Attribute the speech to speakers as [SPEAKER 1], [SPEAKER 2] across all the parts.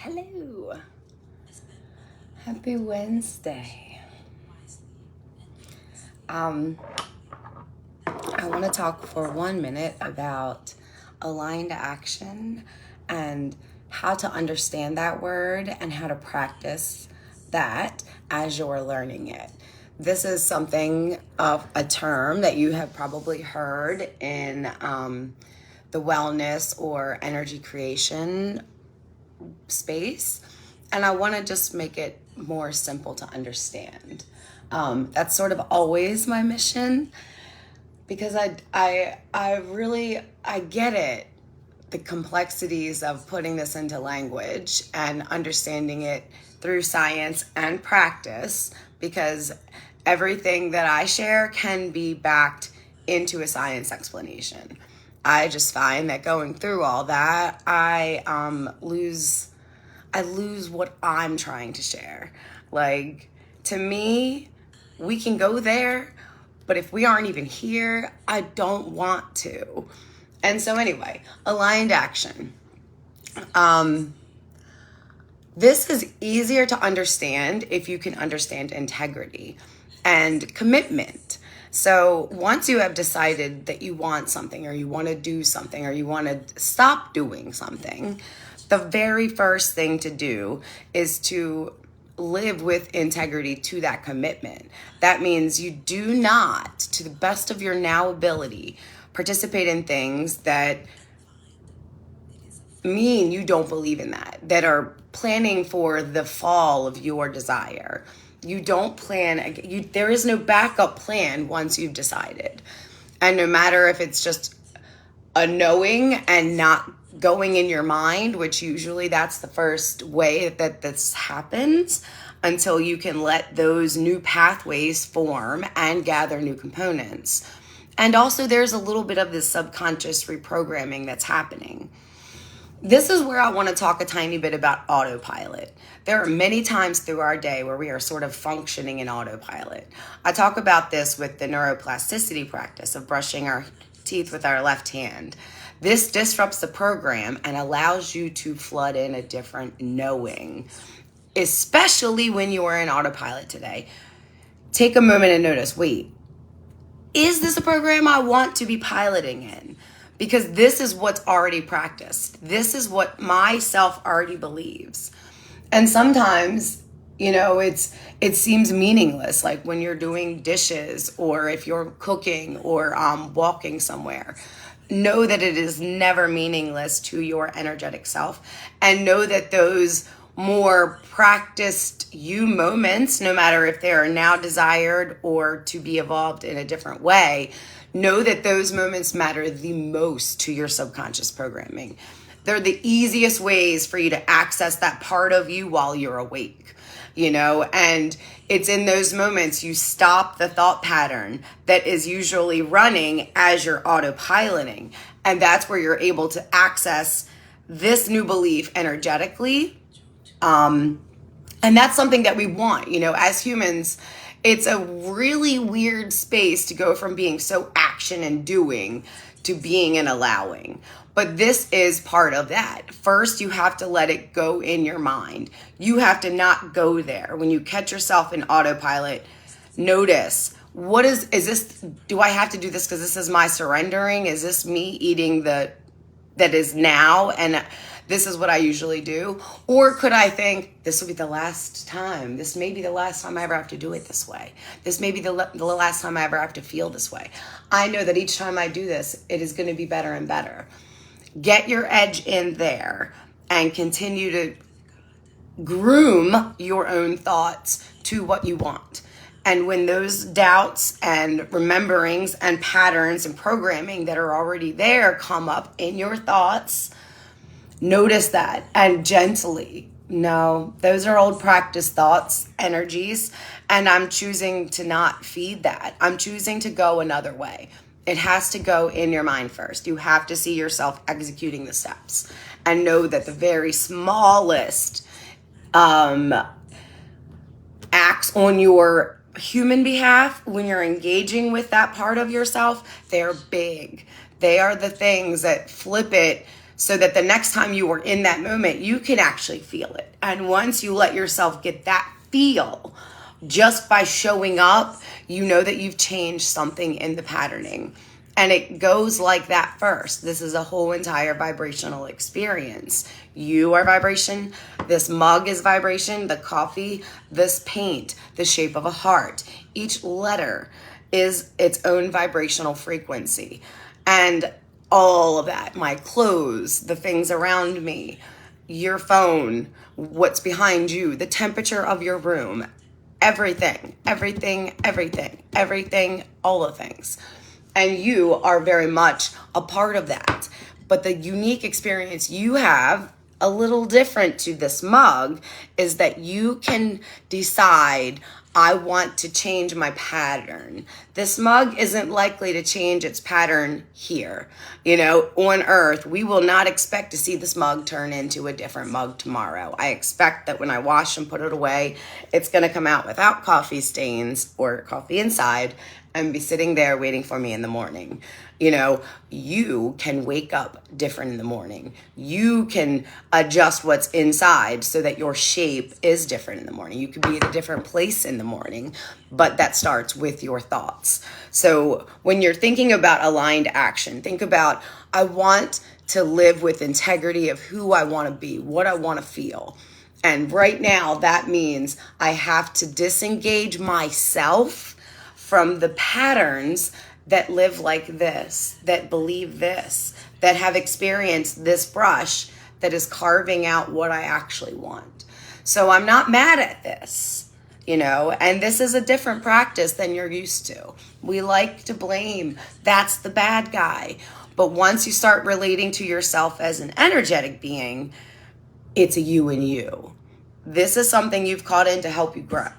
[SPEAKER 1] Hello. Happy Wednesday. I want to talk for 1 minute about aligned action and how to understand that word and how to practice that as you're learning it. This is something of a term that you have probably heard in the wellness or energy creation space, and I want to just make it more simple to understand. That's sort of always my mission, because I get it, the complexities of putting this into language and understanding it through science and practice, because everything that I share can be backed into a science explanation. I just find that going through all that, I lose what I'm trying to share. Like, to me, we can go there, but if we aren't even here, I don't want to. And so anyway, aligned action. This is easier to understand if you can understand integrity and commitment. So once you have decided that you want something, or you want to do something, or you want to stop doing something, the very first thing to do is to live with integrity to that commitment. That means you do not, to the best of your now ability, participate in things that mean you don't believe in that are planning for the fall of your desire. You don't plan, there is no backup plan once you've decided. And no matter if it's just a knowing and not going in your mind, which usually that's the first way that this happens, until you can let those new pathways form and gather new components. And also there's a little bit of this subconscious reprogramming that's happening. This is where I want to talk a tiny bit about autopilot. There are many times through our day where we are sort of functioning in autopilot. I talk about this with the neuroplasticity practice of brushing our teeth with our left hand. This disrupts the program and allows you to flood in a different knowing, especially when you are in autopilot today. Take a moment and notice, wait, is this a program I want to be piloting in? Because this is what's already practiced. This is what myself already believes. And sometimes, it seems meaningless, like when you're doing dishes or if you're cooking or walking somewhere. Know that it is never meaningless to your energetic self, and know that those more practiced you moments, no matter if they are now desired or to be evolved in a different way, know that those moments matter the most to your subconscious programming. They're the easiest ways for you to access that part of you while you're awake, and it's in those moments you stop the thought pattern that is usually running as you're autopiloting. And that's where you're able to access this new belief energetically. And that's something that we want, as humans. It's a really weird space to go from being so action and doing to being and allowing. But this is part of that. First, you have to let it go in your mind. You have to not go there. When you catch yourself in autopilot, notice, is this, do I have to do this because this is my surrendering? Is this me eating that is now? And this is what I usually do. Or could I think, this will be the last time. This may be the last time I ever have to do it this way. This may be the last time I ever have to feel this way. I know that each time I do this, it is going to be better and better. Get your edge in there and continue to groom your own thoughts to what you want. And when those doubts and rememberings and patterns and programming that are already there come up in your thoughts, notice that and gently, no, those are old practice thoughts, energies, and I'm choosing to not feed that. I'm choosing to go another way. It has to go in your mind first. You have to see yourself executing the steps and know that the very smallest acts on your human behalf, when you're engaging with that part of yourself, they're big. They are the things that flip it so that the next time you are in that moment, you can actually feel it. And once you let yourself get that feel, just by showing up, you know that you've changed something in the patterning. And it goes like that first. This is a whole entire vibrational experience. You are vibration. This mug is vibration. The coffee, this paint, the shape of a heart. Each letter is its own vibrational frequency. And all of that, my clothes, the things around me, your phone, what's behind you, the temperature of your room, everything, all the things. And you are very much a part of that. But the unique experience you have, a little different to this mug, is that you can decide, I want to change my pattern. This mug isn't likely to change its pattern here. On Earth, we will not expect to see this mug turn into a different mug tomorrow. I expect that when I wash and put it away, it's going to come out without coffee stains or coffee inside and be sitting there waiting for me in the morning. You can wake up different in the morning. You can adjust what's inside so that your shape is different in the morning. You could be at a different place in the morning, but that starts with your thoughts. So when you're thinking about aligned action, think about, I want to live with integrity of who I want to be, what I want to feel. And right now, that means I have to disengage myself from the patterns that live like this, that believe this, that have experienced this brush that is carving out what I actually want. So I'm not mad at this, and this is a different practice than you're used to. We like to blame. That's the bad guy. But once you start relating to yourself as an energetic being, it's a you and you. This is something you've caught in to help you grow.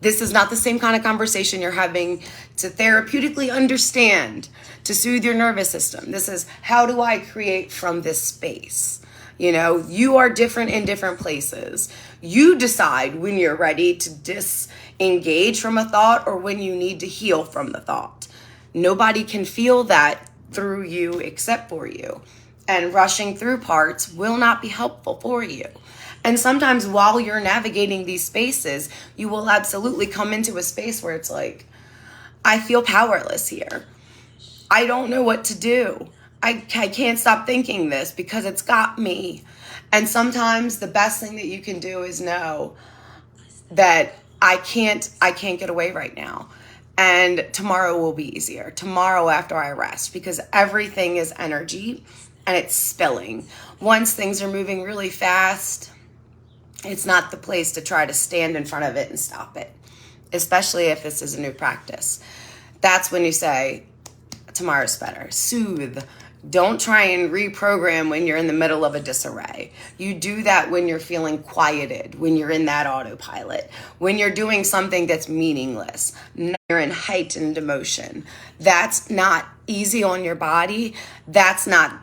[SPEAKER 1] This is not the same kind of conversation you're having to therapeutically understand, to soothe your nervous system. This is, how do I create from this space? You are different in different places. You decide when you're ready to disengage from a thought or when you need to heal from the thought. Nobody can feel that through you except for you. And rushing through parts will not be helpful for you. And sometimes while you're navigating these spaces, you will absolutely come into a space where it's like, I feel powerless here. I don't know what to do. I can't stop thinking this because it's got me. And sometimes the best thing that you can do is know that I can't get away right now. And tomorrow will be easier. Tomorrow after I rest, because everything is energy and it's spilling. Once things are moving really fast, it's not the place to try to stand in front of it and stop it, especially if this is a new practice. That's when you say, tomorrow's better. Soothe. Don't try and reprogram when you're in the middle of a disarray. You do that when you're feeling quieted, when you're in that autopilot, when you're doing something that's meaningless, you're in heightened emotion. That's not easy on your body. That's not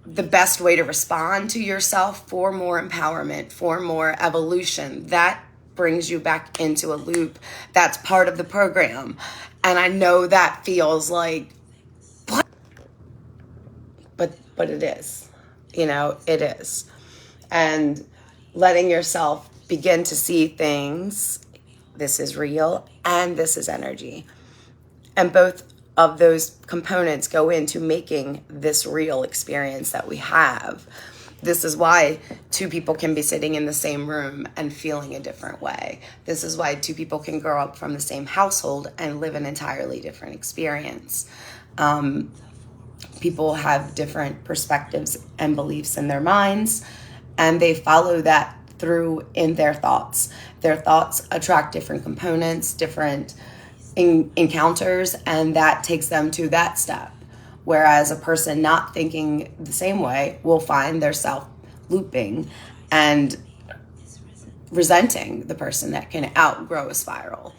[SPEAKER 1] the best way to respond to yourself for more empowerment, for more evolution. That brings you back into a loop. That's part of the program. And I know that feels like, what? But it is, it is. And letting yourself begin to see things, this is real and this is energy. And both of those components go into making this real experience that we have. This is why two people can be sitting in the same room and feeling a different way. This is why two people can grow up from the same household and live an entirely different experience. People have different perspectives and beliefs in their minds, and they follow that through in their thoughts. Their thoughts attract different components, different encounters, and that takes them to that step. Whereas a person not thinking the same way will find their self looping and resenting the person that can outgrow a spiral.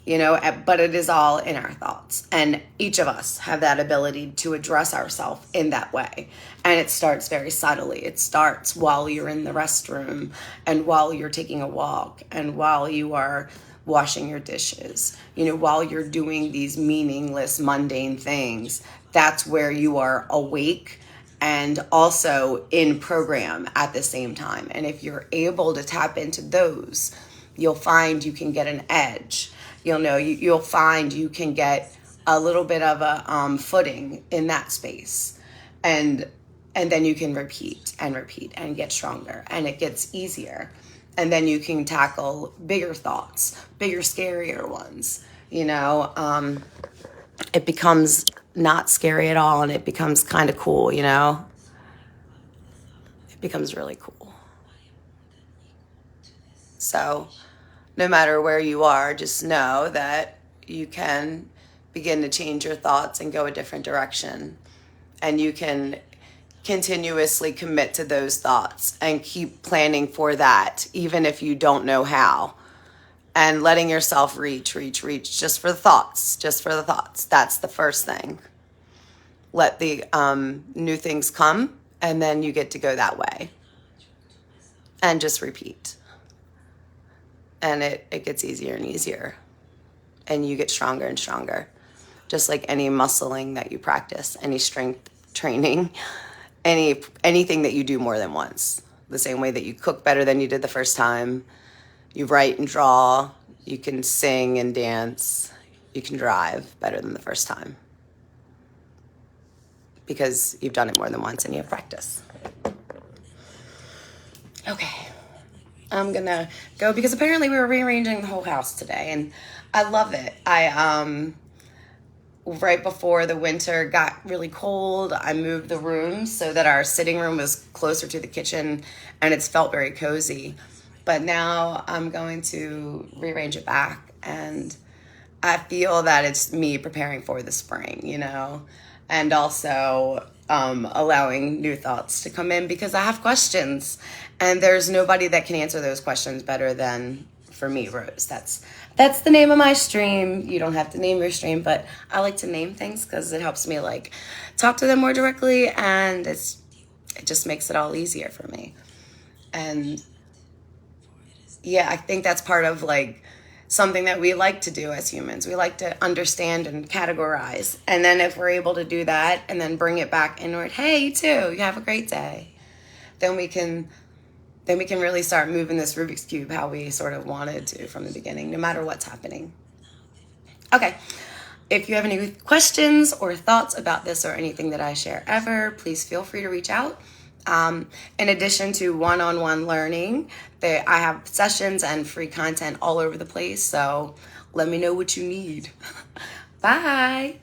[SPEAKER 1] But it is all in our thoughts. And each of us have that ability to address ourselves in that way. And it starts very subtly. It starts while you're in the restroom and while you're taking a walk and while you are washing your dishes. While you're doing these meaningless, mundane things, that's where you are awake and also in program at the same time. And if you're able to tap into those, you'll find you can get an edge. You'll find you can get a little bit of a footing in that space. And then you can repeat and get stronger, and it gets easier. And then you can tackle bigger thoughts, bigger, scarier ones. It becomes not scary at all, and it becomes kind of cool, It becomes really cool. So no matter where you are, just know that you can begin to change your thoughts and go a different direction. And you can continuously commit to those thoughts and keep planning for that, even if you don't know how. And letting yourself reach just for the thoughts. That's the first thing. Let the new things come, and then you get to go that way. And just repeat. And it gets easier and easier. And you get stronger and stronger. Just like any muscling that you practice, any strength training, anything that you do more than once. The same way that you cook better than you did the first time. You write and draw. You can sing and dance. You can drive better than the first time. Because you've done it more than once and you have practice. Okay. I'm gonna go because apparently we were rearranging the whole house today, and I love it. Right before the winter got really cold, I moved the room so that our sitting room was closer to the kitchen, and it's felt very cozy. But now I'm going to rearrange it back, and I feel that it's me preparing for the spring, and also allowing new thoughts to come in because I have questions, and there's nobody that can answer those questions better than, for me, Rose. That's the name of my stream. You don't have to name your stream, but I like to name things because it helps me talk to them more directly, and it just makes it all easier for me. And yeah, I think that's part of something that we like to do as humans. We like to understand and categorize. And then if we're able to do that and then bring it back inward, hey, you too, you have a great day. Then we can really start moving this Rubik's Cube how we sort of wanted to from the beginning, no matter what's happening. Okay. If you have any questions or thoughts about this or anything that I share ever, please feel free to reach out. In addition to one-on-one learning, I have sessions and free content all over the place. So let me know what you need. Bye.